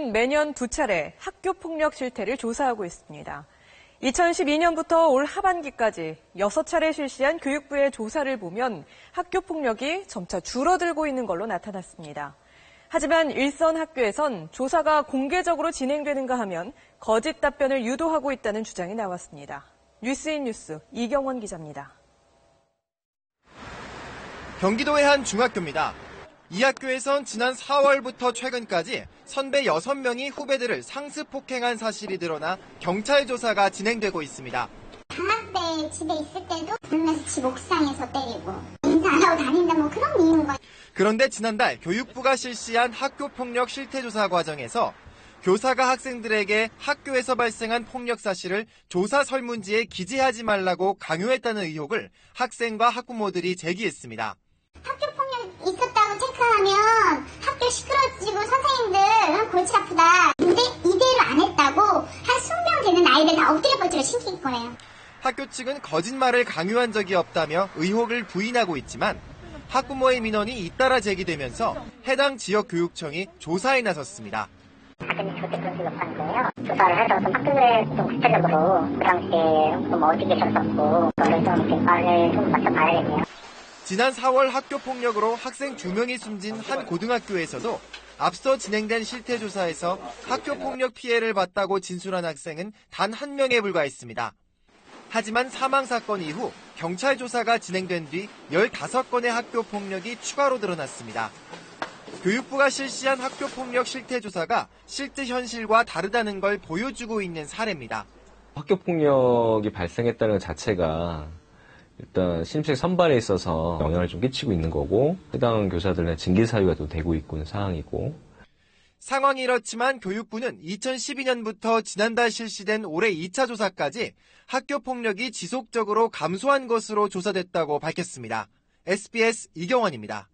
교육부는 매년 2차례 학교폭력 실태를 조사하고 있습니다. 2012년부터 올 하반기까지 6차례 실시한 교육부의 조사를 보면 학교폭력이 점차 줄어들고 있는 걸로 나타났습니다. 하지만 일선 학교에선 조사가 공개적으로 진행되는가 하면 거짓 답변을 유도하고 있다는 주장이 나왔습니다. 뉴스인 뉴스 이경원 기자입니다. 경기도의 한 중학교입니다. 이 학교에선 지난 4월부터 최근까지 선배 6명이 후배들을 상습 폭행한 사실이 드러나 경찰 조사가 진행되고 있습니다. 방학 때 집에 있을 때도 부르면서 집 옥상에서 때리고 인사 안 하고 다닌다 뭐 그런 이유인 거예요. 그런데 지난달 교육부가 실시한 학교폭력 실태조사 과정에서 교사가 학생들에게 학교에서 발생한 폭력 사실을 조사 설문지에 기재하지 말라고 강요했다는 의혹을 학생과 학부모들이 제기했습니다. 학교폭력 있었다고 체크하면 학교 시끄러지고 선생님들 골치 아프다. 근데 이대로 안 했다고 한 20명 되는 아이들 다 엎드려 뻗쳐 신킬 거예요. 학교 측은 거짓말을 강요한 적이 없다며 의혹을 부인하고 있지만 학부모의 민원이 잇따라 제기되면서 해당 지역교육청이 조사에 나섰습니다. 학생이 절대 그런 적이 없다는 거예요. 조사를 해서 좀 학교에 좀 구체적으로 그 당시에 좀 어디 계셨었고 그걸 좀 말을 좀 맞춰봐야겠네요. 지난 4월 학교폭력으로 학생 2명이 숨진 한 고등학교에서도 앞서 진행된 실태조사에서 학교폭력 피해를 봤다고 진술한 학생은 단 1명에 불과했습니다. 하지만 사망사건 이후 경찰 조사가 진행된 뒤 15건의 학교폭력이 추가로 드러났습니다. 교육부가 실시한 학교폭력 실태조사가 실제 현실과 다르다는 걸 보여주고 있는 사례입니다. 학교폭력이 발생했다는 것 자체가 일단 신입생 선발에 있어서 영향을 좀 끼치고 있는 거고 해당 교사들은 징계 사유가 또 되고 있는 상황이고 상황이 이렇지만 교육부는 2012년부터 지난달 실시된 올해 2차 조사까지 학교폭력이 지속적으로 감소한 것으로 조사됐다고 밝혔습니다. SBS 이경원입니다.